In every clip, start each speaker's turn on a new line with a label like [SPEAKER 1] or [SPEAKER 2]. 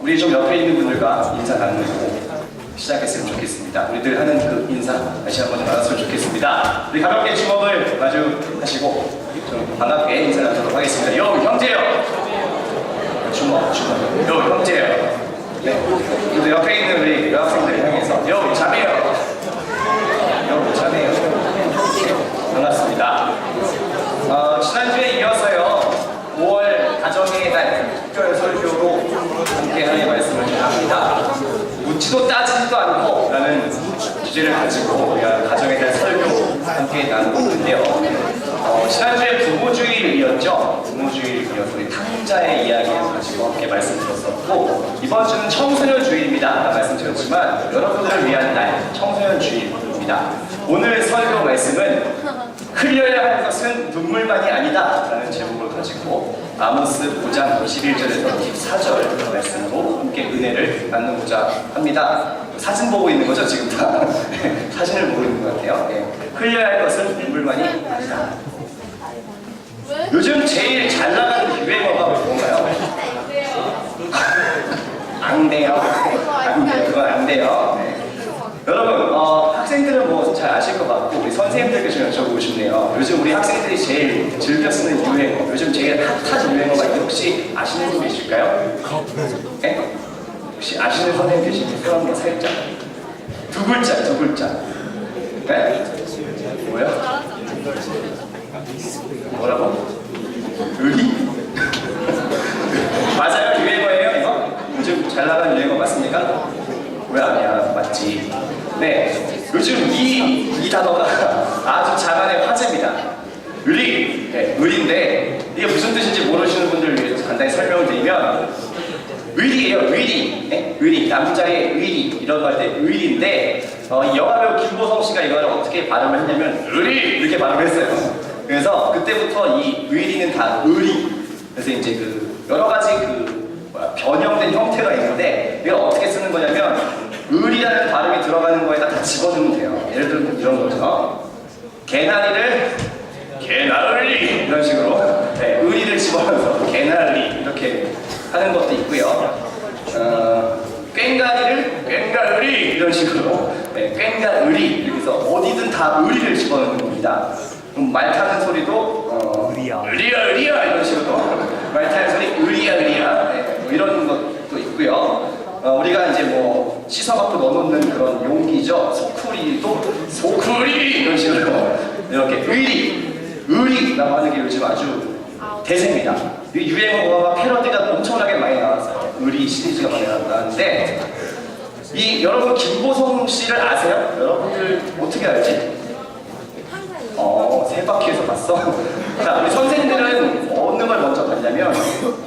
[SPEAKER 1] 우리 좀 옆에 있는 분들과 인사 나누고 시작했으면 좋겠습니다. 우리들 하는 그 인사 다시 한번 나눴으면 좋겠습니다. 우리 가볍게 주먹을 마주하시고 좀 반갑게 인사 나누도록 하겠습니다. 요 형제요. 주먹. 요 형제요. 네. 그리고 옆에 있는 우리 여학생들 향해서 요 자매요. 요 자매요. 반갑습니다. 지난주에 이어서요 5월 가정의 달 특별 설교로 함께하는 말씀을 합니다. 묻지도 따지지도 않고 라는 주제를 가지고 우리가 가정의 달 설교 함께 나누고 있는데요. 지난주에 부모주일이었죠. 부모주일이어서 우리 탕자의 이야기를 가지고 함께 말씀드렸었고, 이번 주는 청소년 주일입니다. 아까 말씀드렸지만 여러분들을 위한 날 청소년 주일입니다. 오늘 설교 말씀은 흘려야 할 것은 눈물만이 아니다 라는 제목을 가지고 아모스 9장 21절에서 24절 말씀으로 함께 은혜를 나누고자 합니다. 사진 보고 있는 거죠 지금 다? 사진을 보고 있는 것 같아요. 네. 흘려야 할 것은 눈물만이 아니다. 요즘 제일 잘 나가는 유행어가 뭔가요? 앙대요. 그건 안 돼요. 네. 여러분, 학생들은 뭐 잘 아실 것 같고 우리 선생님들께 좀 여쭤보고 싶네요. 요즘 우리 학생들이 제일 즐겨 쓰는 유행어, 요즘 제일 핫한 유행어가 혹시 아시는 분 계실까요? 네? 혹시 아시는 선생님 계시면 한번 살짝 두 글자. 네? 뭐요? 뭐라고? 의리? 맞아요? 유행어예요 이거? 요즘 잘 나가는 유행어 맞습니까? 왜 아니야? 맞지? 네, 요즘 이 단어가 아주 장안의 화제입니다. 의리! 네, 의리인데 이게 무슨 뜻인지 모르시는 분들을 위해서 간단히 설명을 드리면 의리예요, 의리. 네? 의리, 남자의 의리 이런 거 할 때 의리인데 영화배우 김보성 씨가 이걸 어떻게 발음을 했냐면 의리! 이렇게 발음을 했어요. 그래서 그때부터 이 의리는 다 의리. 그래서 이제 그 여러 가지 변형된 형태가 있는데 이걸 어떻게 쓰는 거냐면 의리라는 발음이 들어가는 거에다 다 집어넣으면 돼요. 예를 들면 이런 거죠. 개나리를 개나리 이런 식으로 네, 의리를 집어넣어서 개나리 이렇게 하는 것도 있고요. 꽹가리를 꽹가리 이런 식으로 네, 꽹가리 이렇게 해서 어디든 다 의리를 집어넣는 겁니다. 말 타는 소리도 의리야 이런 식으로 말 타는 소리 의리야 네, 뭐 이런 것도 있고요. 우리가 이제 뭐 씻어 갖고 넣어놓는 그런 용기죠. 소쿠리 이런 식으로 이렇게 의리라고 하는 게 요즘 아주 대세입니다. 유행어가 패러디가 엄청나게 많이 나왔어요. 의리 시리즈가 많이 나왔는데 여러분 김보성 씨를 아세요? 여러분들 어떻게 알지? 세바퀴에서 봤어? 자, 우리 선생님들은 어느 걸 먼저 봤냐면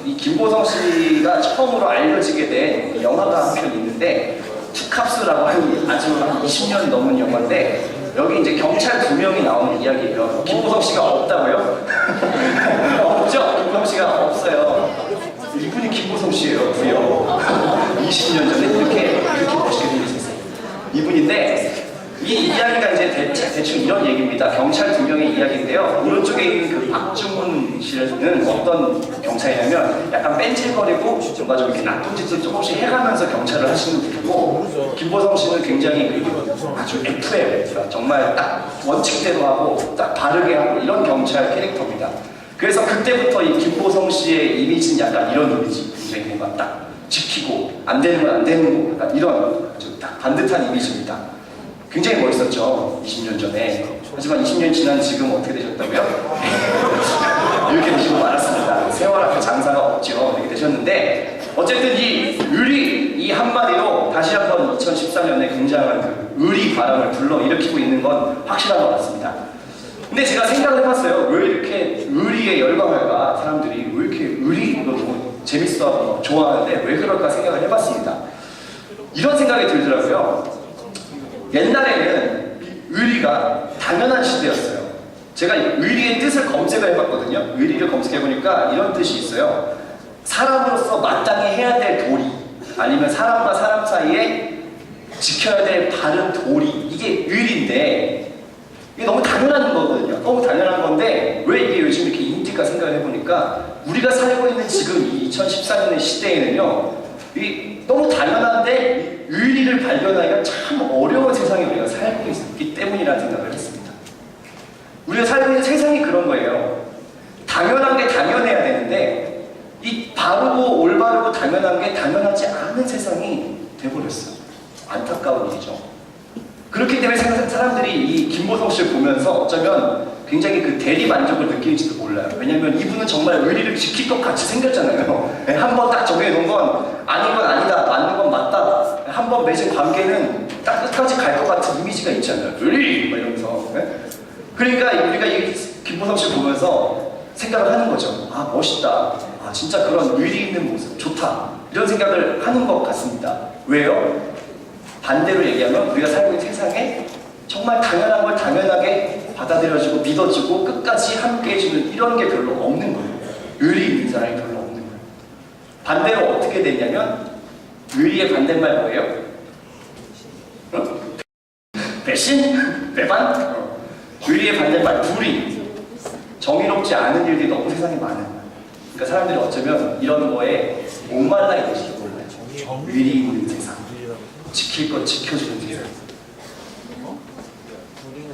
[SPEAKER 1] 이 김보성 씨가 처음으로 알려지게 된 영화가 한 편 있는데 투캅스라고 하는 아주 한 20년 넘은 영화인데 여기 이제 경찰 2명이 나오는 이야기예요. 김보성 씨가 없다고요? 없죠? 김보성 씨가 없어요. 이분이 김보성 씨예요, 구요. 20년 전에 이렇게 멋있게 생겼어요. 이분인데 이 이야기가 이제 대충 이런 얘기입니다. 경찰 2명의 이야기인데요. 오른쪽에 있는 그 박중훈 씨는 어떤 경찰이냐면 약간 뺀질거리고 뭔가 좀 이렇게 나쁜 짓을 조금씩 해가면서 경찰을 하시는 분이고, 김보성 씨는 굉장히 아주 F예요. 정말 딱 원칙대로 하고 딱 바르게 하고 이런 경찰 캐릭터입니다. 그래서 그때부터 이 김보성 씨의 이미지는 약간 이런 이미지, 굉장히 뭔가 딱 지키고 안 되는 건 안 되는 거, 약간 이런 좀 딱 반듯한 이미지입니다. 굉장히 멋있었죠, 20년 전에. 하지만 20년 지난 지금 어떻게 되셨다고요? 이렇게 되시고 말았습니다. 세월 앞에 장사가 없죠. 이렇게 되셨는데 어쨌든 이 의리 이 한마디로 다시 한번 2014년에 굉장한 그 의리 바람을 불러일으키고 있는 건 확실한 것 같습니다. 근데 제가 생각을 해봤어요. 왜 이렇게 의리에 열광할까? 사람들이 왜 이렇게 의리도 너무 재밌어하고 좋아하는데 왜 그럴까 생각을 해봤습니다. 이런 생각이 들더라고요. 옛날에는 의리가 당연한 시대였어요. 제가 의리의 뜻을 검색을 해봤거든요. 의리를 검색해보니까 이런 뜻이 있어요. 사람으로서 마땅히 해야 될 도리, 아니면 사람과 사람 사이에 지켜야 될 바른 도리, 이게 의리인데 이게 너무 당연한 거거든요. 너무 당연한 건데 왜 이게 요즘 이렇게 인기가 생각을 해보니까 우리가 살고 있는 지금 이 2014년의 시대에는요 너무 당연한데 의리를 발견하기가 참 어려운 세상에 우리가 살고 있기 때문이라는 생각을 했습니다. 우리가 살고 있는 세상이 그런 거예요. 당연한 게 당연해야 되는데 이 바르고 올바르고 당연한 게 당연하지 않은 세상이 돼버렸어요. 안타까운 일이죠. 그렇기 때문에 사람들이 이 김보성 씨를 보면서 어쩌면 굉장히 그 대리 만족을 느끼는지도 몰라요. 왜냐면 이분은 정말 의리를 지킬 것 같이 생겼잖아요. 한 번 딱 정해놓은 건 아닌 건 아니다, 맞는 건 맞다. 한 번 맺은 관계는 딱 끝까지 갈 것 같은 이미지가 있잖아요. 의리! 막 이러면서. 그러니까 우리가 이 김보성 씨를 보면서 생각을 하는 거죠. 아, 멋있다. 아, 진짜 그런 의리 있는 모습, 좋다. 이런 생각을 하는 것 같습니다. 왜요? 반대로 얘기하면 우리가 살고 있는 세상에 정말 당연한 걸 당연하게 받아들여주고 믿어주고 끝까지 함께 해주는 이런 게 별로 없는 거예요. 의리 있는 사람이 별로 없는 거예요. 반대로 어떻게 되냐면 의리의 반대말 뭐예요? 배신? 배반? 의리의 반대말 불의. 정의롭지 않은 일들이 너무 세상에 많은 거예요. 그러니까 사람들이 어쩌면 이런 거에 목말라 있는지도 몰라요. 의리 있는 세상, 지킬 것 지켜주는 세상.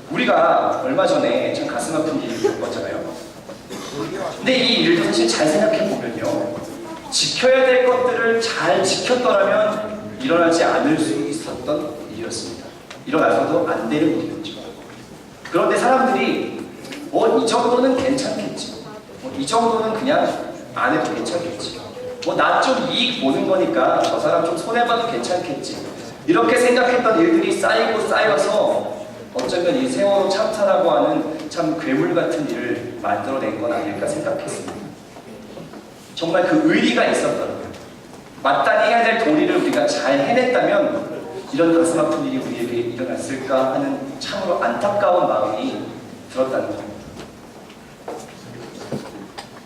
[SPEAKER 1] 우리가 얼마 전에 참 가슴 아픈 일을 겪었잖아요. 근데 이 일도 사실 잘 생각해 보면요, 지켜야 될 것들을 잘 지켰더라면 일어나지 않을 수 있었던 일이었습니다. 일어나서도 안 되는 일이었죠. 그런데 사람들이 이 정도는 괜찮겠지, 이 정도는 그냥 안 해도 괜찮겠지, 나 좀 이익 보는 거니까 저 사람 좀 손해봐도 괜찮겠지, 이렇게 생각했던 일들이 쌓이고 쌓여서 어쩌면 이 세월호 참사라고 하는 참 괴물 같은 일을 만들어낸 건 아닐까 생각했습니다. 정말 그 의리가 있었다면, 마땅히 해야 될 도리를 우리가 잘 해냈다면 이런 가슴 아픈 일이 우리에게 일어났을까 하는 참으로 안타까운 마음이 들었다는 겁니다.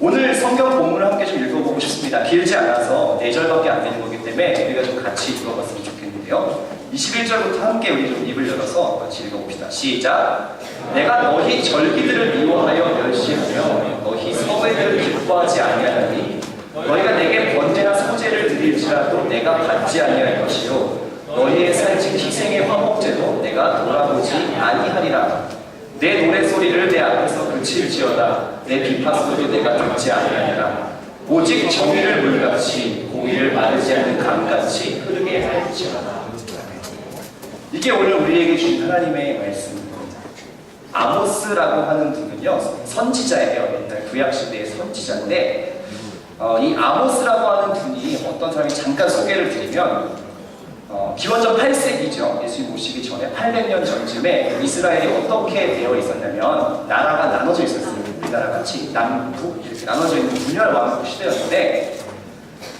[SPEAKER 1] 오늘 성경 본문을 함께 좀 읽어보고 싶습니다. 길지 않아서 4절밖에 안 되는 거기 때문에 우리가 좀 같이 읽어봤으면 좋겠는데요. 21절부터 함께 우리 좀 입을 열어서 같이 읽어봅시다. 시작! 내가 너희 절기들을 미워하여 멸시하며 너희 서회들을 기뻐하지 아니하나니 너희가 내게 번제나 소제를 드릴지라도 내가 받지 아니할 것이요 너희의 살찐 희생의 화목제도 내가 돌아보지 아니하리라. 내 노랫소리를 내 앞에서 그칠지어다. 내 비파소리도 내가 듣지 아니하리라. 오직 정의를 물같이 공의를 마르지 않는 강같이 흐르게 할지어다. 이게 오늘 우리에게 주신 하나님의 말씀입니다. 아모스라고 하는 분은요, 선지자예요. 옛날 구약시대의 선지자인데 이 아모스라고 하는 분이 어떤 사람이 잠깐 소개를 드리면 기원전 8세기죠. 예수님 오시기 전에 800년 전쯤에 이스라엘이 어떻게 되어 있었냐면 나라가 나눠져 있었어요. 우리나라 같이 남북 이렇게 나눠져 있는 분열 왕국 시대였는데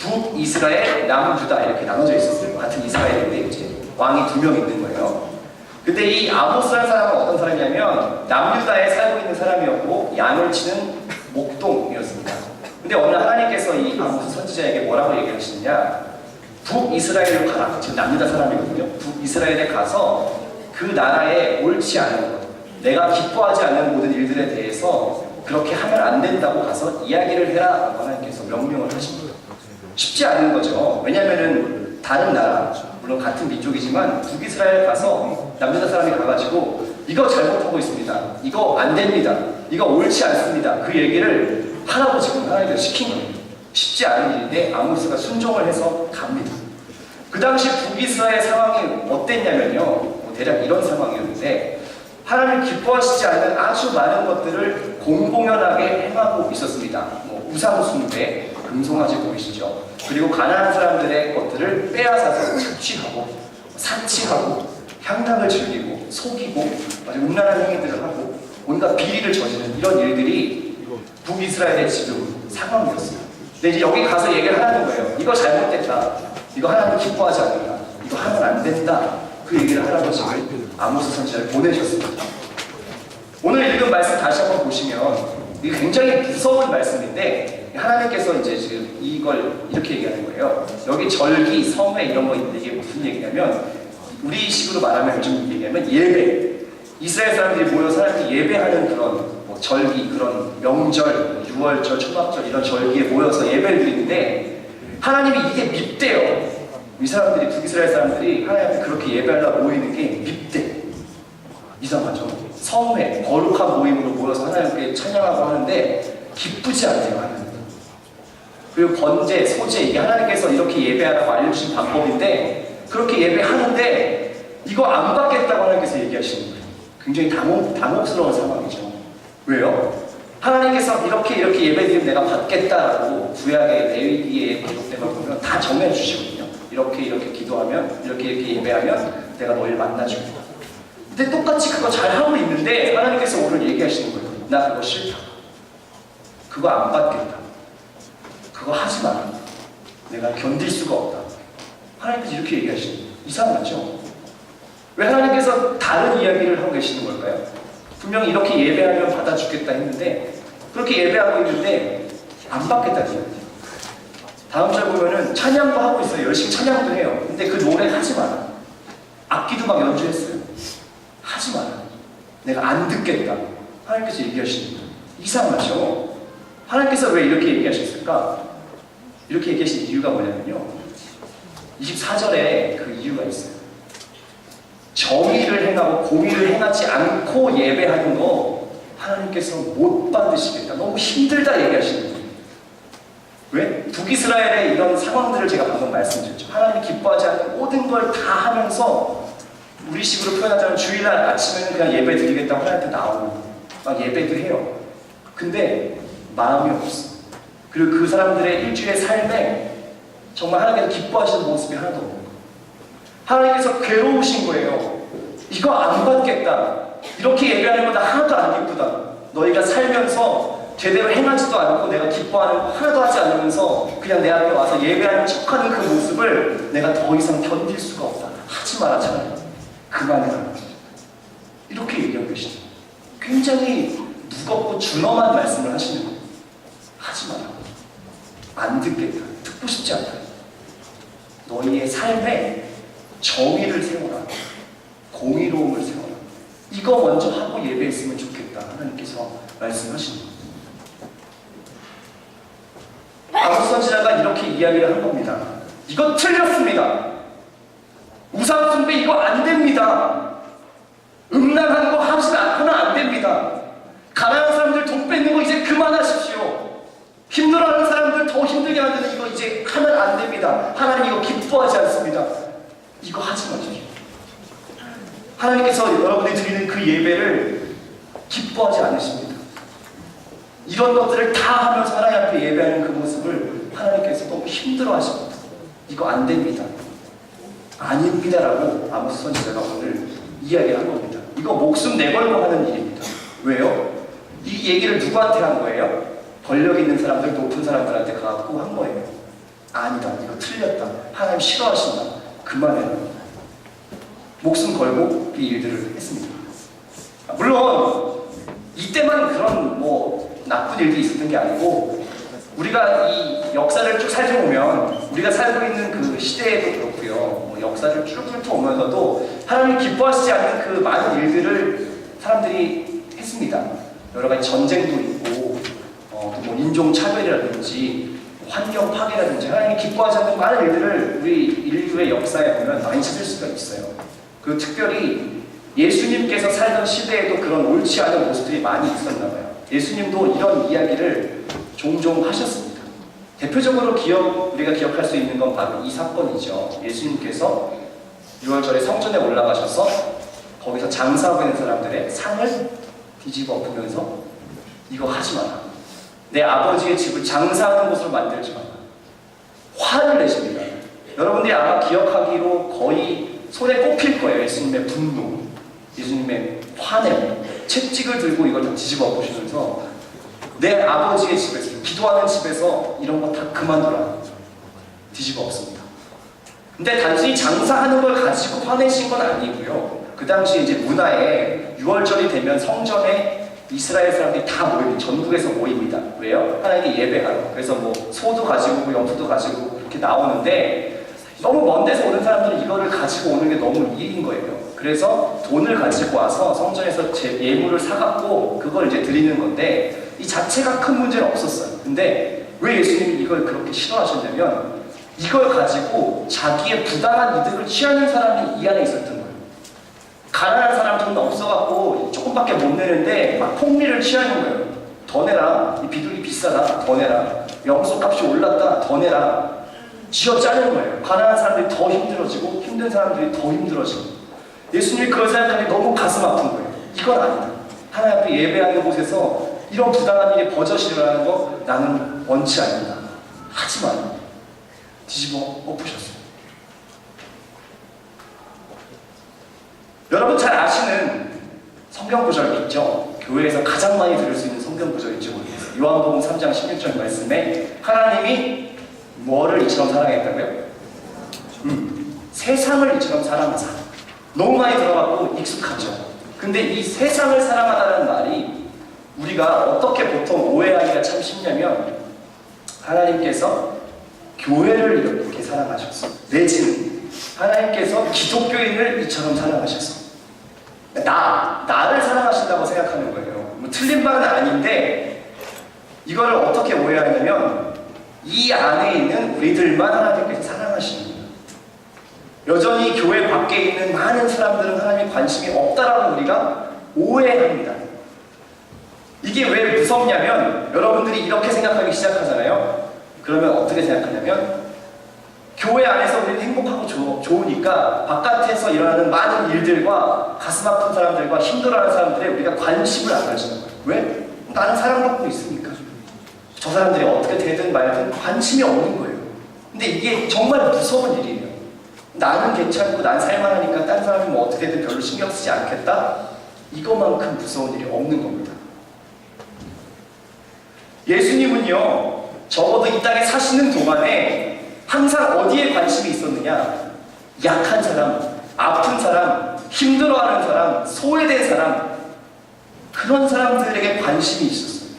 [SPEAKER 1] 북이스라엘, 남유다 이렇게 나눠져 있었어요. 같은 이스라엘인데 이제 왕이 2명 있는 거예요. 근데 이 아모스라는 사람은 어떤 사람이냐면 남유다에 살고 있는 사람이었고 양을 치는 목동이었습니다. 근데 어느 하나님께서 이 아모스 선지자에게 뭐라고 얘기하시느냐, 북이스라엘로 가라. 지금 남유다 사람이거든요. 북이스라엘에 가서 그 나라에 옳지 않은 것, 내가 기뻐하지 않는 모든 일들에 대해서 그렇게 하면 안 된다고 가서 이야기를 해라 라고 하나님께서 명령을 하십니다. 쉽지 않은 거죠. 왜냐면은 다른 나라, 물론 같은 민족이지만 북이스라엘 가서 남유다 사람이 가가지고 이거 잘못하고 있습니다, 이거 안 됩니다, 이거 옳지 않습니다, 그 얘기를 하라고 지금 하나님께서 시킨 거예요. 쉽지 않은 일인데 아모스가 순종을 해서 갑니다. 그 당시 북이스라엘 상황이 어땠냐면요, 대략 이런 상황이었는데 하나님 기뻐하시지 않는 아주 많은 것들을 공공연하게 행하고 있었습니다. 우상 숭배, 금송아지 보이시죠? 그리고 가난한 사람들의 것들을 빼앗아서 착취하고 사치하고 향락을 즐기고 속이고 아주 음란한 행위들을 하고 온갖 비리를 저지르는 이런 일들이 북이스라엘의 지금 상황이었습니다. 근데 이제 여기 가서 얘기를 하는 거예요. 이거 잘못됐다, 이거 하나님 기뻐하지 않는다, 이거 하면 안 된다, 그 얘기를 하라고 지금 아모스 선지자를 보내셨습니다. 오늘 읽은 말씀 다시 한번 보시면 이게 굉장히 무서운 말씀인데 하나님께서 이제 지금 이걸 이렇게 얘기하는 거예요. 여기 절기, 성회 이런 거 있는데 이게 무슨 얘기냐면 우리식으로 말하면 요즘 얘기하면 예배, 이스라엘 사람들이 모여 사람들이 예배하는 그런 절기, 그런 명절, 6월절, 초막절 이런 절기에 모여서 예배를 드리는데 하나님이 이게 밉대요. 이 사람들이, 북이스라엘 사람들이 하나님 앞에 그렇게 예배하려고 모이는 게 밉대. 이상하죠? 성회, 거룩한 모임으로 모여서 하나님께 찬양하고 하는데 기쁘지 않대요, 하나님. 그리고 번제, 소제, 이게 하나님께서 이렇게 예배하라고 알려주신 방법인데 그렇게 예배하는데 이거 안 받겠다고 하나님께서 얘기하시는 거예요. 굉장히 당혹스러운 상황이죠. 왜요? 하나님께서 이렇게 예배드리면 내가 받겠다라고 구약의 레위기에 기록된 걸 보면 다 정해주시거든요. 이렇게 기도하면, 이렇게 예배하면 내가 너희를 만나주겠다. 근데 똑같이 그거 잘하고 있는데 하나님께서 오늘 얘기하시는 거예요. 나 그거 싫다. 그거 안 받겠다. 그거 하지 마라. 내가 견딜 수가 없다. 하나님께서 이렇게 얘기하시는 거예요. 이상하죠? 왜 하나님께서 다른 이야기를 하고 계시는 걸까요? 분명히 이렇게 예배하면 받아주겠다 했는데 그렇게 예배하고 있는데 안 받겠다는 이야기예요. 다음 절 보면은 찬양도 하고 있어요. 열심히 찬양도 해요. 근데 그 노래 하지 마라. 악기도 막 연주했어요. 하지 마라. 내가 안 듣겠다. 하나님께서 얘기하시는 거예요. 이상하죠? 하나님께서 왜 이렇게 얘기하셨을까? 이렇게 얘기하신 이유가 뭐냐면요. 24절에 그 이유가 있어요. 정의를 행하고 공의를 행하지 않고 예배하는 거 하나님께서 못 받으시겠다. 너무 힘들다 얘기하시는 거예요. 왜? 북이스라엘의 이런 상황들을 제가 방금 말씀드렸죠. 하나님이 기뻐하지 않는 모든 걸 다 하면서 우리 식으로 표현하자면 주일날 아침에는 그냥 예배 드리겠다고 하나님한테 나오고 막 예배도 해요. 근데 마음이 없어. 그리고 그 사람들의 일주일의 삶에 정말 하나님께서 기뻐하시는 모습이 하나도 없는 거예요. 하나님께서 괴로우신 거예요. 이거 안 받겠다. 이렇게 예배하는 거 나 하나도 안 기쁘다. 너희가 살면서 제대로 행하지도 않고 내가 기뻐하는 거 하나도 하지 않으면서 그냥 내 앞에 와서 예배하는 척하는 그 모습을 내가 더 이상 견딜 수가 없다. 하지 마라 차라리. 그만해라. 이렇게 얘기하고 계시죠. 굉장히 무겁고 준엄한 말씀을 하시는 거예요. 하지 마라. 안 듣겠다. 듣고 싶지 않다. 너희의 삶에 정의를 세워라. 공의로움을 세워라. 이거 먼저 하고 예배했으면 좋겠다. 하나님께서 말씀하시는 거예요. 아모스 선지자가 이렇게 이야기를 한 겁니다. 이거 틀렸습니다. 우상 숭배 이거 안 됩니다. 음란한 거 하면 안 됩니다. 가난한 사람들 돈 뺏는 거 이제 그만하십시오. 힘들어하는 사람들 더 힘들게 만드는 이거 이제 하면 안 됩니다. 하나님 이거 기뻐하지 않습니다. 이거 하지 마십시오. 하나님께서 여러분이 드리는 그 예배를 기뻐하지 않으십니다. 이런 것들을 다 하면서 하나님 앞에 예배하는 그 모습을 하나님께서 너무 힘들어하십니다. 이거 안 됩니다. 아닙니다라고 아모스 선지자가 오늘 이야기를 한 겁니다. 이거 목숨 내걸고 하는 일입니다. 왜요? 이 얘기를 누구한테 한 거예요? 권력 있는 사람들, 높은 사람들한테 가갖고 한 거예요. 아니다. 이거 틀렸다. 하나님 싫어하신다. 그만해라. 목숨 걸고 이 일들을 했습니다. 물론 이때만 그런 나쁜 일들이 있었던 게 아니고 우리가 이 역사를 쭉 살펴보면 우리가 살고 있는 그 시대에도 그렇고요. 역사를 쭉 훑어오면서도 하나님 기뻐하시지 않는 그 많은 일들을 사람들이 했습니다. 여러 가지 전쟁도 있고 또 인종 차별이라든지 환경 파괴라든지 하나님이 기뻐하지 않는 많은 일들을 우리 인류의 역사에 보면 많이 찾을 수가 있어요. 그 특별히 예수님께서 살던 시대에도 그런 옳지 않은 모습들이 많이 있었나 봐요. 예수님도 이런 이야기를 종종 하셨습니다. 대표적으로 우리가 기억할 수 있는 건 바로 이 사건이죠. 예수님께서 6월절에 성전에 올라가셔서 거기서 장사하고 있는 사람들의 상을 뒤집어 엎으면서 이거 하지 마라. 내 아버지의 집을 장사하는 곳으로 만들지 마라. 화를 내십니다. 여러분들이 아마 기억하기로 거의 손에 꼽힐 거예요. 예수님의 분노, 예수님의 화냄, 채찍을 들고 이걸 다 뒤집어 엎으시면서 내 아버지의 집에서, 기도하는 집에서 이런 거 다 그만둬라. 뒤집어 엎습니다. 근데 단순히 장사하는 걸 가지고 화내신 건 아니고요. 그 당시 이제 문화에 6월절이 되면 성전에 이스라엘 사람들이 다 모입니다. 전국에서 모입니다. 왜요? 하나님께 예배하러. 그래서 소도 가지고 염소도 가지고 그렇게 나오는데 너무 먼 데서 오는 사람들은 이거를 가지고 오는 게 너무 일인 거예요. 그래서 돈을 가지고 와서 성전에서 예물을 사갖고 그걸 이제 드리는 건데 이 자체가 큰 문제는 없었어요. 근데 왜 예수님이 이걸 그렇게 싫어하셨냐면 이걸 가지고 자기의 부당한 이득을 취하는 사람이 이 안에 있었던 거예요. 가난한 사람 돈 없어갖고 조금밖에 못 내는데 막 폭리를 취하는 거예요. 더 내라. 이 비둘기 비싸다. 더 내라. 영수 값이 올랐다. 더 내라. 쥐어 짜는 거예요. 가난한 사람들이 더 힘들어지고 힘든 사람들이 더 힘들어지고. 예수님이 그걸 생각하니 너무 가슴 아픈 거예요. 이건 아니다. 하나님 앞에 예배하는 곳에서 이런 부당한 일이 버젓이 일어나는 거 나는 원치 않는다. 하지만 뒤집어 엎으셨어요. 여러분 잘 아시는 성경 구절 있죠? 교회에서 가장 많이 들을 수 있는 성경 구절 있죠? 요한복음 3장 16절 말씀에 하나님이 뭐를 이처럼 사랑했다고요? 세상을 이처럼 사랑하사. 너무 많이 들어봤고 익숙하죠. 근데 이 세상을 사랑하다는 말이 우리가 어떻게 보통 오해하기가 참 쉽냐면 하나님께서 교회를 이렇게 사랑하셨어. 내지는 하나님께서 기독교인을 이처럼 사랑하셨어. 나를 사랑하신다고 생각하는 거예요. 뭐 틀린 말은 아닌데 이거를 어떻게 오해하냐면 이 안에 있는 우리들만 하나님께서 사랑하시는 거예요. 여전히 교회 밖에 있는 많은 사람들은 하나님의 관심이 없다라고 우리가 오해합니다. 이게 왜 무섭냐면 여러분들이 이렇게 생각하기 시작하잖아요. 그러면 어떻게 생각하냐면 교회 안에서 우리는 행복하고 좋으니까 바깥에서 일어나는 많은 일들과 가슴 아픈 사람들과 힘들어하는 사람들에 우리가 관심을 안 가지는 거예요. 왜? 나는 사랑받고 있으니까. 저 사람들이 어떻게 되든 말든 관심이 없는 거예요. 근데 이게 정말 무서운 일이에요. 나는 괜찮고 난 살만하니까 다른 사람이 뭐 어떻게 되든 별로 신경 쓰지 않겠다? 이것만큼 무서운 일이 없는 겁니다. 예수님은요, 적어도 이 땅에 사시는 동안에 항상 어디에 관심이 있었느냐? 약한 사람, 아픈 사람, 힘들어하는 사람, 소외된 사람, 그런 사람들에게 관심이 있었어요.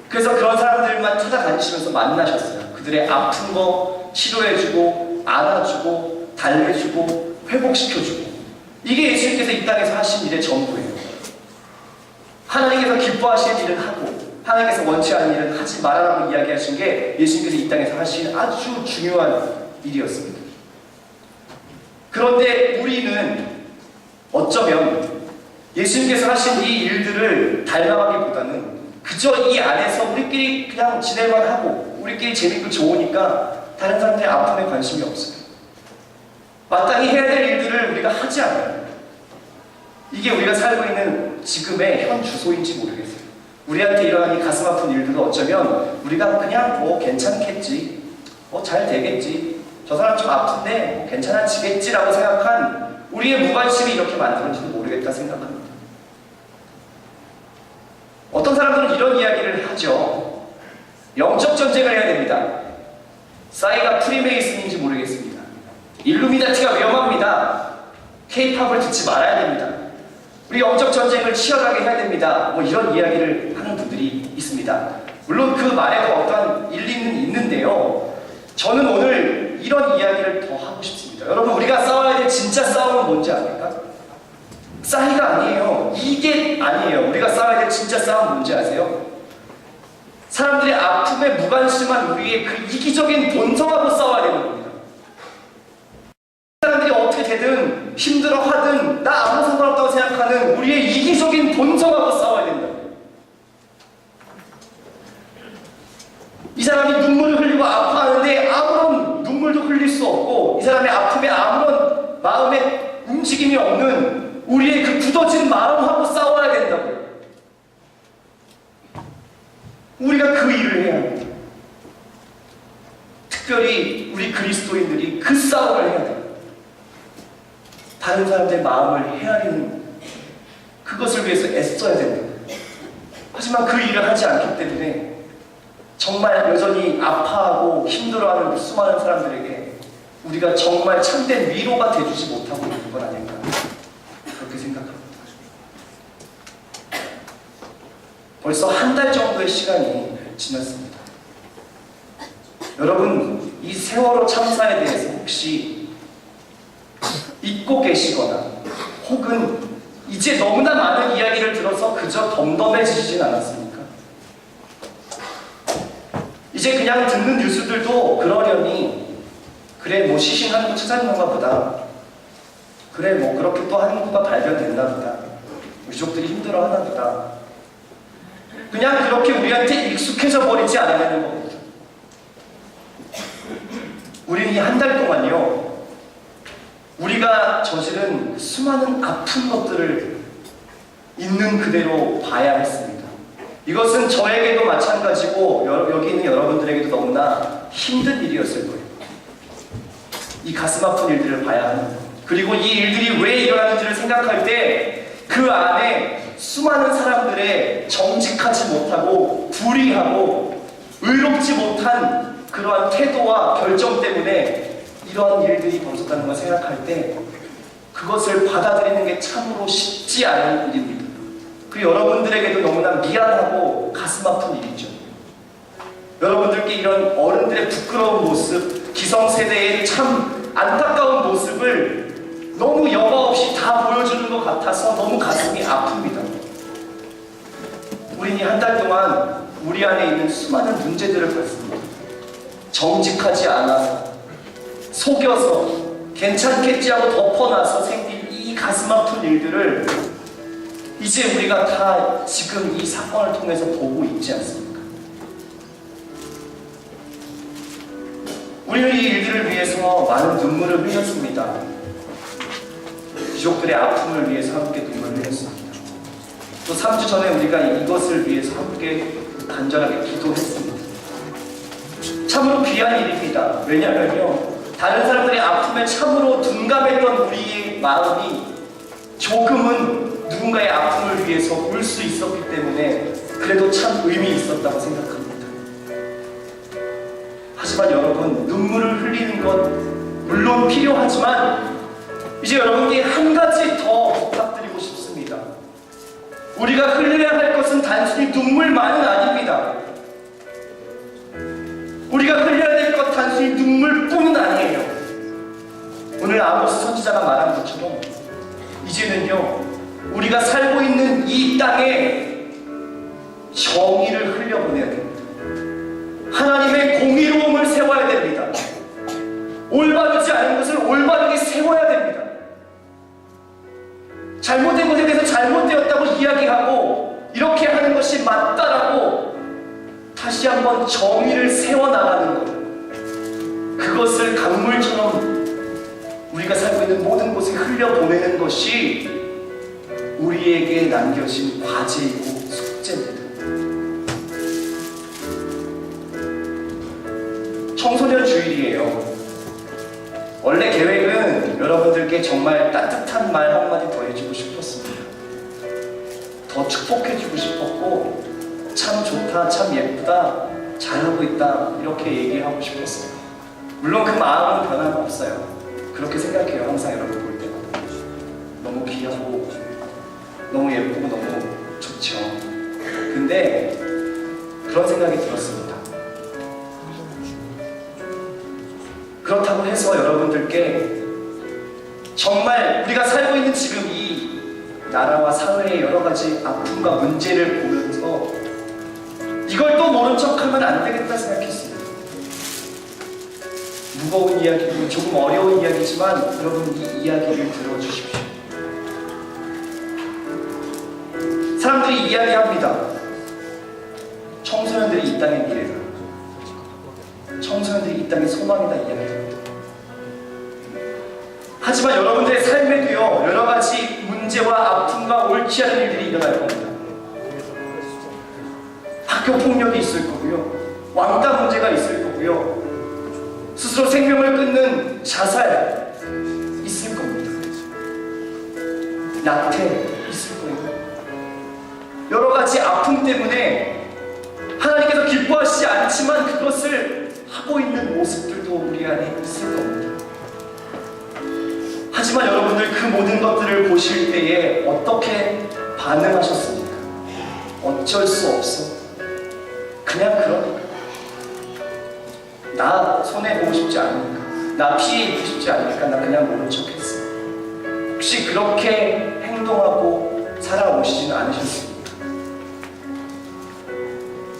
[SPEAKER 1] 그래서 그런 사람들만 찾아다니시면서 만나셨어요. 그들의 아픈 거 치료해주고, 안아주고, 달래주고, 회복시켜주고. 이게 예수님께서 이 땅에서 하신 일의 전부예요. 하나님께서 기뻐하시는 일은 하고, 하나님께서 원치 않는 일은 하지 말아라고 이야기하신 게 예수님께서 이 땅에서 하신 아주 중요한 일이었습니다. 그런데 우리는 어쩌면 예수님께서 하신 이 일들을 닮아가기보다는 그저 이 안에서 우리끼리 그냥 지낼만 하고 우리끼리 재밌고 좋으니까 다른 사람들의 아픔에 관심이 없어요. 마땅히 해야 될 일들을 우리가 하지 않아요. 이게 우리가 살고 있는 지금의 현 주소인지 모르겠어요. 우리한테 일어난 이 가슴 아픈 일들도 어쩌면 우리가 그냥 뭐 괜찮겠지, 뭐 잘 되겠지, 저 사람 좀 아픈데 뭐 괜찮아지겠지라고 생각한 우리의 무관심이 이렇게 만들어진지도 모르겠다 생각합니다. 어떤 사람들은 이런 이야기를 하죠. 영적 전쟁을 해야 됩니다. 싸이가 프리메이슨인지 모르겠습니다. 일루미나티가 위험합니다. K-팝을 듣지 말아야 됩니다. 우리 영적 전쟁을 치열하게 해야 됩니다. 뭐 이런 이야기를 하는 분들이 있습니다. 물론 그 말에도 어떠한 일리는 있는데요. 저는 오늘 이런 이야기를 더 하고 싶습니다. 여러분, 우리가 싸워야 될 진짜 싸움은 뭔지 아십니까? 싸이가 아니에요. 이게 아니에요. 우리가 싸워야 될 진짜 싸움은 뭔지 아세요? 사람들의 아픔에 무관심한 우리의 그 이기적인 본성하고 싸워야 되는 겁니다. 사람들이 어떻게 되든 힘들어하든 나 아무 상관없다고 생각하는 우리의 이기적인 본성하고 싸워야 된다. 이 사람이 눈물을 흘리고 아파하는데 아무런 눈물도 흘릴 수 없고 이 사람의 아픔에 아무런 마음의 움직임이 없는 우리의 그 굳어진 마음하고 싸워야 된다고요. 우리가 그 일을 해야 합니다. 특별히 우리 그리스도인들이 그 싸움을 해야 돼요. 다른 사람들의 마음을 헤아리는 그것을 위해서 애써야 된다. 하지만 그 일을 하지 않기 때문에 정말 여전히 아파하고 힘들어하는 수많은 사람들에게 우리가 정말 참된 위로가 되주지 못하고 있는 건 아닐까 그렇게 생각합니다. 벌써 한 달 정도의 시간이 지났습니다. 여러분, 이 세월호 참사에 대해서 혹시 잊고 계시거나 혹은 이제 너무나 많은 이야기를 들어서 그저 덤덤해지진 않았습니까? 이제 그냥 듣는 뉴스들도 그러려니 그래 뭐 시신하는 거 찾아있는가 보다. 그래 뭐 그렇게 또 항구가 발견됐나 보다. 유족들이 힘들어하나 보다. 그냥 그렇게 우리한테 익숙해져 버리지 않으려는 겁니다. 우리는 이 한 달 동안요, 우리가 저지른 수많은 아픈 것들을 있는 그대로 봐야 했습니다. 이것은 저에게도 마찬가지고 여기 있는 여러분들에게도 너무나 힘든 일이었을 거예요. 이 가슴 아픈 일들을 봐야 하는 것. 그리고 이 일들이 왜 일어나는지를 생각할 때 그 안에 수많은 사람들의 정직하지 못하고 불의하고 의롭지 못한 그러한 태도와 결정 때문에 이러한 일들이 벌어졌다는 걸 생각할 때 그것을 받아들이는 게 참으로 쉽지 않은 일입니다. 그 여러분들에게도 너무나 미안하고 가슴 아픈 일이죠. 여러분들께 이런 어른들의 부끄러운 모습, 기성세대의 참 안타까운 모습을 너무 여과 없이 다 보여주는 것 같아서 너무 가슴이 아픕니다. 우리는 한 달 동안 우리 안에 있는 수많은 문제들을 봤습니다. 정직하지 않아서, 속여서, 괜찮겠지 하고 덮어놔서 생긴 이 가슴 아픈 일들을 이제 우리가 다 지금 이 사건을 통해서 보고 있지 않습니까? 우리는 이 일들을 위해서 많은 눈물을 흘렸습니다. 유족들의 아픔을 위해서 함께 눈물을 흘렸습니다. 또 3주 전에 우리가 이것을 위해서 함께 간절하게 기도했습니다. 참으로 귀한 일입니다. 왜냐하면요, 다른 사람들의 아픔에 참으로 둔감했던 우리의 마음이 조금은 누군가의 아픔을 위해서 울 수 있었기 때문에 그래도 참 의미 있었다고 생각합니다. 하지만 여러분, 눈물을 흘리는 것 물론 필요하지만 이제 여러분께 한 가지 더 부탁드리고 싶습니다. 우리가 흘려야 할 것은 단순히 눈물만은 아닙니다. 우리가 흘려야 될 것 단순히 눈물뿐은 아니에요. 오늘 아모스 선지자가 말한 것처럼 이제는요, 우리가 살고 있는 이 땅에 정의를 흘려보내야 됩니다. 하나님의 공의로움을 세워야 됩니다. 올바르지 않은 것을 올바르게 세워야 됩니다. 잘못된 것에 대해서 잘못되었다고 이야기하고 이렇게 하는 것이 맞다라고 다시 한번 정의를 세워나가는 것, 그것을 강물처럼 우리가 살고 있는 모든 곳에 흘려보내는 것이 우리에게 남겨진 과제이고 숙제입니다. 청소년 주일이에요. 원래 계획은 여러분들께 정말 따뜻한 말 한마디 더 해주고 싶었습니다. 더 축복해주고 싶었고, 참 좋다, 참 예쁘다, 잘하고 있다, 이렇게 얘기하고 싶었어요. 물론 그 마음은 변함없어요. 그렇게 생각해요. 항상 여러분 볼 때마다 너무 귀하고 너무 예쁘고 너무 좋죠. 근데 그런 생각이 들었습니다. 그렇다고 해서 여러분들께 정말 우리가 살고 있는 지금 이 나라와 사회의 여러 가지 아픔과 문제를 보면서 이걸 또 모른 척하면 안 되겠다 생각했습니다. 무거운 이야기고 조금 어려운 이야기지만 여러분 이 이야기를 들어주십시오. 사람들이 이야기합니다. 청소년들이 이 땅의 미래다. 청소년들이 이 땅의 소망이다 이야기합니다. 하지만 여러분들의 삶에도요, 여러 가지 문제와 아픔과 옳지 않은 일들이 일어날 겁니다. 학교 폭력이 있을 거고요, 왕따 문제가 있을 거고요, 스스로 생명을 끊는 자살 있을 겁니다. 낙태 있을 거예요. 여러 가지 아픔 때문에 하나님께서 기뻐하시지 않지만 그것을 하고 있는 모습들도 우리 안에 있을 겁니다. 하지만 여러분들 그 모든 것들을 보실 때에 어떻게 반응하셨습니까? 어쩔 수 없어. 그냥 그러니까. 나 손해보고 싶지 않으니까. 나 피해 입고 싶지 않으니까 나 그냥 모른 척했어. 혹시 그렇게 행동하고 살아오시지는 않으셨습니까?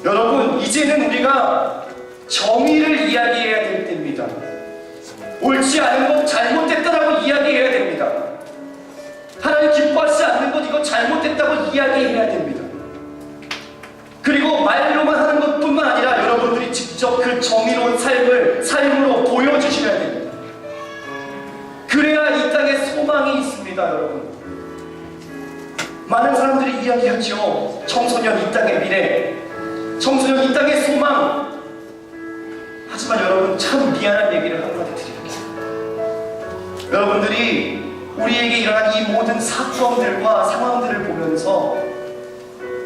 [SPEAKER 1] 여러분, 이제는 우리가 정의를 이야기해야 될 때입니다. 옳지 않은 것, 잘못됐다라고 이야기해야 됩니다. 하나님 기뻐하지 않는 것, 이거 잘못됐다고 이야기해야 됩니다. 그리고 말로만 하는 것뿐만 아니라 여러분들이 직접 그 정의로운 삶으로 보여주셔야 됩니다. 그래야 이 땅에 소망이 있습니다, 여러분. 많은 사람들이 이야기하죠. 청소년 이 땅의 미래, 청소년 이 땅의 소망. 하지만 여러분, 참 미안한 얘기를 한마디 드릴게요. 여러분들이 우리에게 일어난 이 모든 사건들과 상황들을 보면서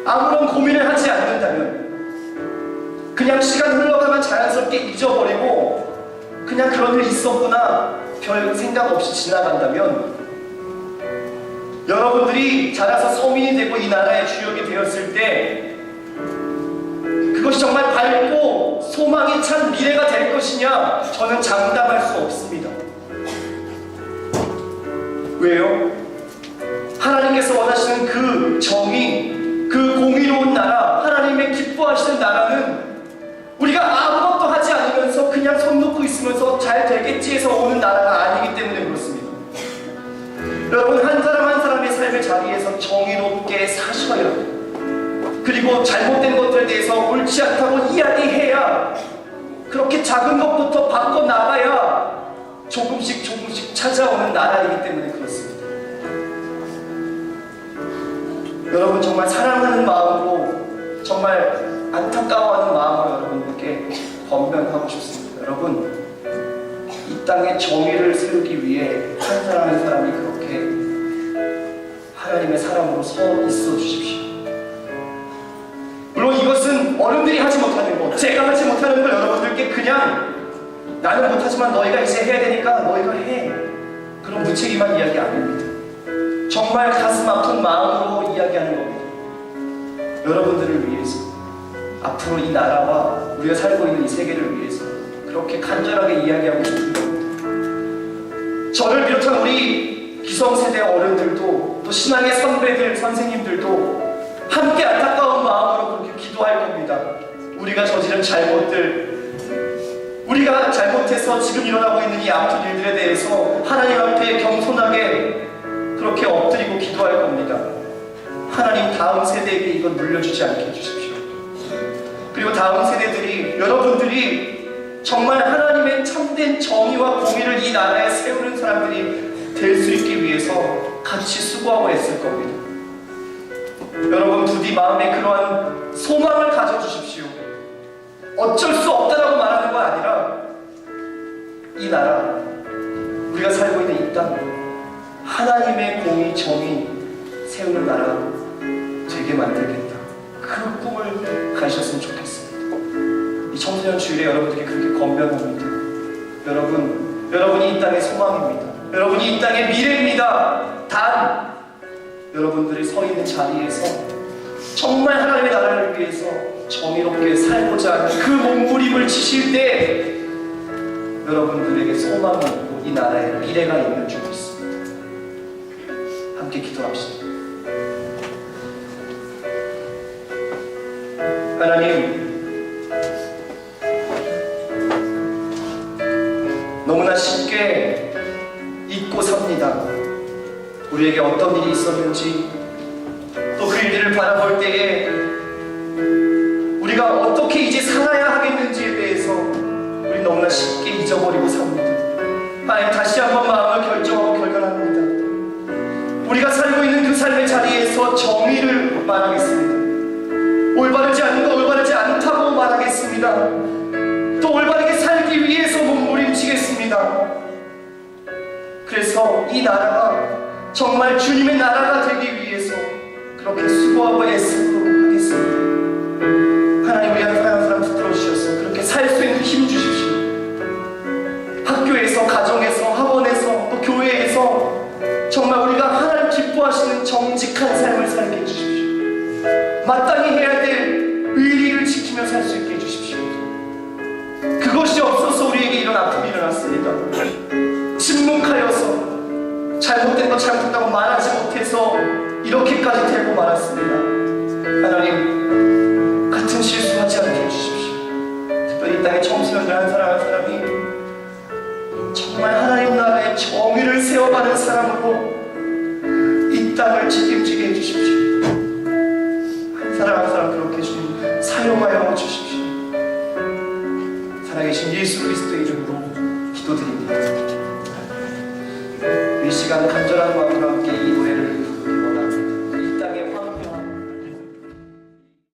[SPEAKER 1] 아무런 고민을 하지 않는다면, 그냥 시간 흘러가면 자연스럽게 잊어버리고 그냥 그런 일 있었구나 별 생각 없이 지나간다면, 여러분들이 자라서 서민이 되고 이 나라의 주역이 되었을 때 그것이 정말 밝고 소망이 찬 미래가 될 것이냐, 저는 장담할 수 없습니다. 왜요? 하나님께서 원하시는 그 정의, 그 공의로운 나라, 하나님의 기뻐하시는 나라는 우리가 아무것도 하지 않으면서 그냥 손 놓고 있으면서 잘 되겠지 해서 오는 나라가 아니기 때문에 그렇습니다. 여러분, 한 사람 한 사람의 삶의 자리에서 정의롭게 사셔야, 그리고 잘못된 것들에 대해서 옳지 않다고 이야기해야, 그렇게 작은 것부터 바꿔나가야 조금씩 찾아오는 나라이기 때문에 그렇습니다. 여러분, 정말 사랑하는 마음으로, 정말 안타까워하는 마음으로 여러분께 권면하고 싶습니다. 여러분, 이 땅에 정의를 세우기 위해 한 사람 한 사람이 그렇게 하나님의 사람으로 서 있어 주십시오. 물론 이것은 어른들이 하지 못하는 것, 제가 하지 못하는 걸 여러분들께 그냥 나는 못하지만 너희가 이제 해야 되니까 너희가 해, 그런 무책임한 이야기 아닙니다. 정말 가슴 아픈 마음으로 이야기하는 겁니다. 여러분들을 위해서, 앞으로 이 나라와 우리가 살고 있는 이 세계를 위해서 그렇게 간절하게 이야기하고 싶은 겁니다. 저를 비롯한 우리 기성세대 어른들도, 또 신앙의 선배들, 선생님들도 함께 안타까운 마음으로 그렇게 기도할 겁니다. 우리가 저지른 잘못들, 우리가 잘못해서 지금 일어나고 있는 이 아픈 일들에 대해서 하나님 앞에 겸손하게 그렇게 엎드리고 기도할 겁니다. 하나님, 다음 세대에게 이건 물려주지 않게 해주십시오. 그리고 다음 세대들이, 여러분들이 정말 하나님의 참된 정의와 공의를 이 나라에 세우는 사람들이 될 수 있기 위해서 같이 수고하고 애쓸 겁니다. 여러분, 부디 마음에 그러한 소망을 가져주십시오. 어쩔 수 없다라고 말하는 거 아니라, 이 나라, 우리가 살고 있는 이 땅, 하나님의 공의, 정의 세우는 나라 되게 만들겠다, 그 꿈을 가지셨으면 좋겠습니다. 이 청소년 주일에 여러분들께 그렇게 권면합니다. 여러분이 이 땅의 소망입니다. 여러분이 이 땅의 미래입니다. 단, 여러분들이 서 있는 자리에서 정말 하나님의 나라를 위해서 정의롭게 살고자 하는 그 몸부림을 치실 때 여러분들에게 소망이 있고 이 나라에 미래가 있는 줄 믿습니다. 함께 기도합시다. 하나님, 너무나 쉽게 잊고 삽니다. 우리에게 어떤 일이 있었는지, 또 그 일들을 바라볼 때에 우리가 어떻게 이제 살아야 하겠는지에 대해서 우리 너무나 쉽게 잊어버리고 삽니다. 하나님, 다시 한번 마음을 결정하고 결단합니다. 우리가 살고 있는 그 삶의 자리에서 정의를 말하겠습니다. 올바르지 않은 거 올바르지 않다고 말하겠습니다. 또 올바르게 살기 위해서 몸부림치겠습니다. 그래서 이 나라가 정말 주님의 나라가 되기 위해서 그렇게 수고하고 애쓰도록 하겠습니다. 하나님, 우리 한 사람 한 사람 붙들어 주셔서 그렇게 살 수 있는 힘 주십시오. 학교에서, 가정에서, 학원에서, 또 교회에서 정말 우리가 하나님 기뻐하시는 정직한 삶을 살게 해주십시오. 마땅히 해야 될 의리를 지키며 살 수 있게 해주십시오. 그것이 없어서 우리에게 이런 아픔이 일어났습니다. 침묵하여서 잘못된 거 잘못했다고 말하지 못해서 이렇게까지 되고 말았습니다. 하나님, 같은 실수하지 않게 해주십시오. 특별히 이 땅의 청소년들 한 사람 한 사람이 정말 하나님 나라의 정의를 세워가는 사람으로 이 땅을 책임지게 해주십시오. 한 사람 한 사람 그렇게 주님 사용하여 주십시오. 살아계신 예수 그리스도의 이름으로 기도드립니다. 이 시간 간절한 마음으로 함께